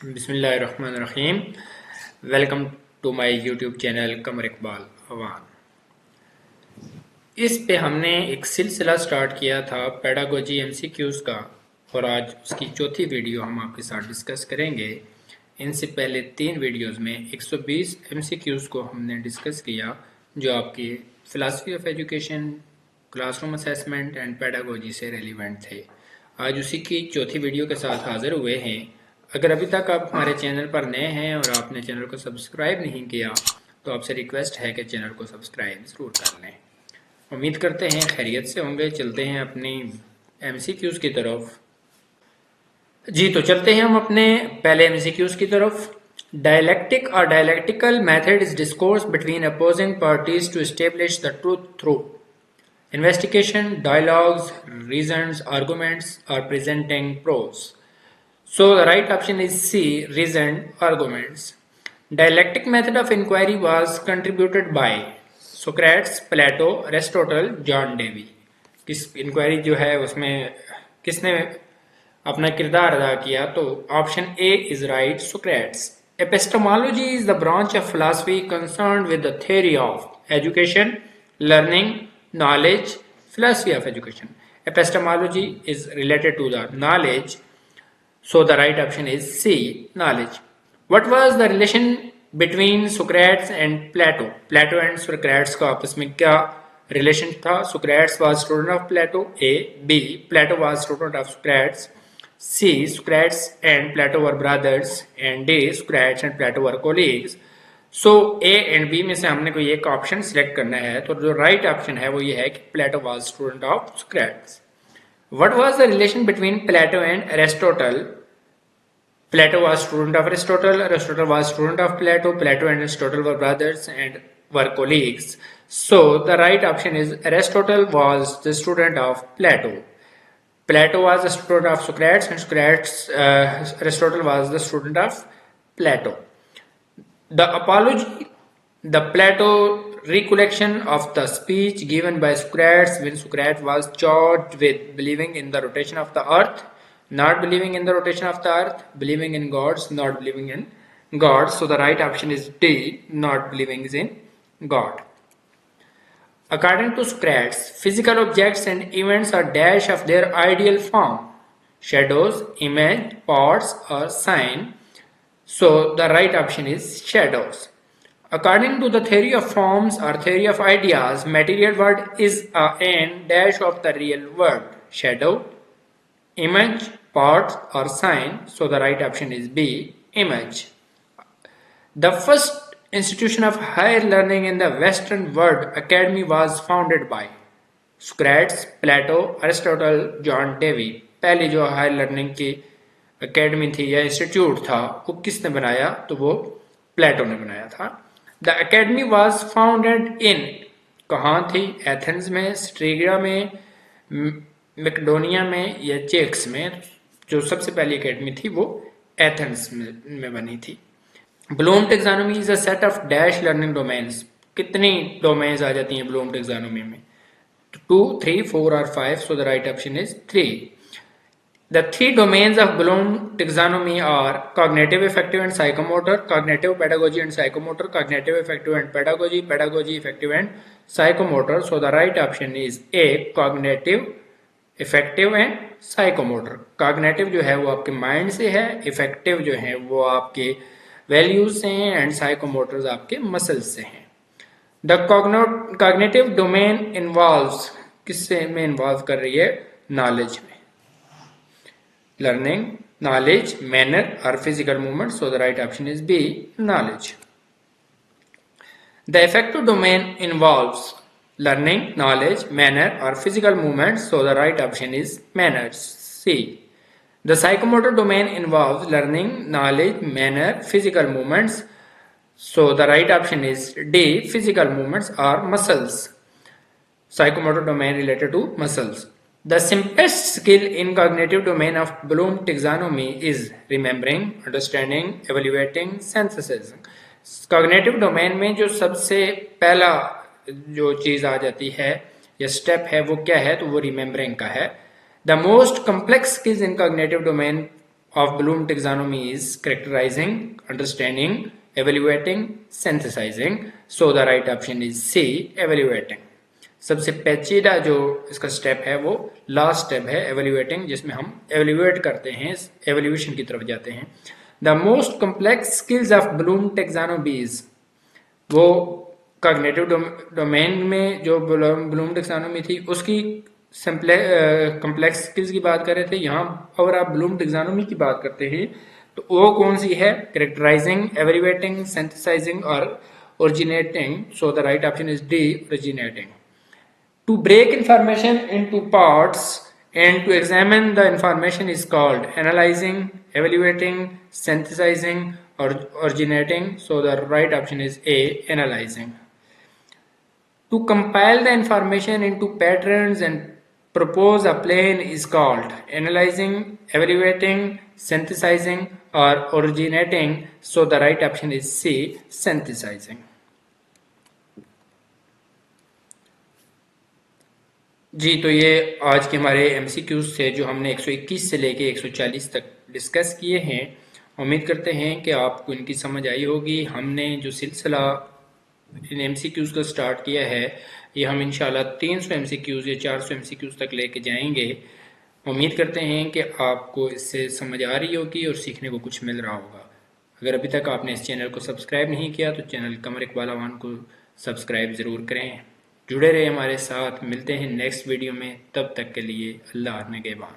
बिस्मिल्लाहिर्रहमानिर्रहीम। Welcome to my YouTube channel Qamar Iqbal Awan. इस पे हमने एक सिलसिला स्टार्ट किया था पेडागोजी एमसीक्यूज़ का, और आज उसकी चौथी वीडियो हम आपके साथ डिस्कस करेंगे। इनसे पहले 3 वीडियोस में 120 एमसीक्यूज़ को हमने डिस्कस किया जो आपकी philosophy of education, classroom assessment and pedagogy से रेलिवेंट थे। आज उसी की चौथी वीडियो के साथ हाजिर हुए हैं। अगर अभी तक आप हमारे चैनल पर नए हैं और आपने चैनल को सब्सक्राइब नहीं किया तो आपसे रिक्वेस्ट है कि चैनल को सब्सक्राइब ज़रूर कर लें। उम्मीद करते हैं खैरियत से होंगे। चलते हैं अपनी एमसीक्यूज़ की तरफ। जी, तो चलते हैं हम अपने पहले एमसीक्यूज़ की तरफ। डायलैक्टिक और dialectical method is discourse between opposing parties to establish the truth through investigation, dialogues, reasons, arguments, or presenting prose. So the right option is C, reasoned arguments. Dialectic method of inquiry was contributed by Socrates, Plato, Aristotle, John Dewey. किस inquiry जो है उसमें किसने अपना किरदार अदा किया? तो option A is right, Socrates. Epistemology is the branch of philosophy concerned with the theory of education, learning, knowledge, philosophy of education. Epistemology is related to the knowledge, so the right option is C, knowledge. What was the relation between Socrates and Plato? Plato and Socrates का आपस में क्या relation था? Socrates was student of Plato. A. B. Plato was student of Socrates. C. Socrates and Plato were brothers. And D. Socrates and Plato were colleagues. So A and B में से हमने कोई एक ऑप्शन सिलेक्ट करना है, तो जो right option है वो ये है कि Plato was student of Socrates. What was the relation between Plato and Aristotle? Plato was student of Aristotle, Aristotle was student of Plato, Plato and Aristotle were brothers and were colleagues. So the right option is Aristotle was the student of Plato. Plato was a student of Socrates and Aristotle was the student of Plato. The apology, the Plato recollection of the speech given by Socrates when Socrates was charged with believing in the rotation of the earth, not believing in the rotation of the earth, believing in gods, not believing in gods. So the right option is D, not believing in God. According to Socrates, physical objects and events are dash of their ideal form, shadows, image, parts, or sign. So the right option is shadows. According to the theory of forms or theory of ideas, material world is a and dash of the real world, shadow, image, part, or sign. So the right option is B, image. The first institution of higher learning in the Western world, academy, was founded by Socrates, Plato, Aristotle, John Dewey. पहली जो higher learning की academy थी या institute था वो किसने बनाया? तो वो प्लेटो ने बनाया था। The academy was founded in, कहाँ थी? एथेंस में, स्ट्रीगिया में, मैकेडोनिया में या चेक्स में? जो सबसे पहली एकेडमी थी वो एथेंस में बनी थी। Bloom taxonomy is a set of dash learning domains. कितनी डोमेन्स आ जाती हैं ब्लूम टेक्सोनोमी में? 2, 3, 4 और 5. सो the right option is 3. The 3 domains of Bloom taxonomy are cognitive, affective, and psychomotor. Cognitive, pedagogy, and psychomotor. Cognitive, affective, and pedagogy. Pedagogy, affective, and psychomotor. So the right option is A, cognitive, affective, and psychomotor. Cognitive जो है वो आपके mind से है, affective जो है वो आपके वैल्यूज से हैं, एंड psychomotors आपके मसल्स से हैं। The cognitive domain involves, किससे में इन्वॉल्व कर रही है? नॉलेज में, learning, knowledge, manner, or physical movement. So the right option is B, knowledge. The affective domain involves learning, knowledge, manner, or physical movement. So the right option is manners, C. The psychomotor domain involves learning, knowledge, manner, physical movements. So the right option is D, physical movements or muscles. Psychomotor domain related to muscles. The simplest skill in cognitive domain of Bloom taxonomy is remembering, understanding, evaluating, synthesis. Cognitive domain में जो सबसे पहला जो चीज़ आ जाती है या step है वो क्या है? तो वो रिमेम्बरिंग का है। The most complex skills in cognitive domain of Bloom taxonomy is characterizing, understanding, evaluating, synthesizing. So the right option is C, evaluating. सबसे पेचीदा जो इसका स्टेप है वो लास्ट स्टेप है evaluating, जिसमें हम evaluate करते हैं, evaluation की तरफ जाते हैं. The most complex skills of Bloom taxonomy is, वो कॉग्निटिव डोमेन में जो ब्लूम टैक्सोनॉमी थी उसकी कम्प्लेक्स स्किल्स की बात कर रहे थे. यहाँ अगर आप ब्लूम टैक्सोनॉमी की बात करते हैं तो वो कौन सी है? कैरेक्टराइजिंग, एवेल्युएटिंग, सिंथेसाइजिंग और originating. So the right option is D, originating. To break information into parts and to examine the information is called analyzing, evaluating, synthesizing or originating. So the right option is A, analyzing. To compile the information into patterns and propose a plan is called analyzing, evaluating, synthesizing or originating. So the right option is C, synthesizing. जी, तो ये आज के हमारे MCQs थे जो हमने 121 से लेके 140 तक डिस्कस किए हैं. उम्मीद करते हैं कि आपको इनकी समझ आई होगी. हमने जो सिलसिला इन MCQs को स्टार्ट किया है ये हम इंशाल्लाह 300 MCQs या 400 MCQs तक लेके जाएंगे. उम्मीद करते हैं कि आपको इससे समझ आ रही होगी और सीखने को कुछ मिल रहा होगा. अगर अभी तक आपने इस चैनल को सब्सक्राइब नहीं किया तो चैनल कमर इकबाल अवान को सब्सक्राइब ज़रूर करें. जुड़े रहे हमारे साथ. मिलते हैं नेक्स्ट वीडियो में. तब तक के लिए अल्लाह निगहबान.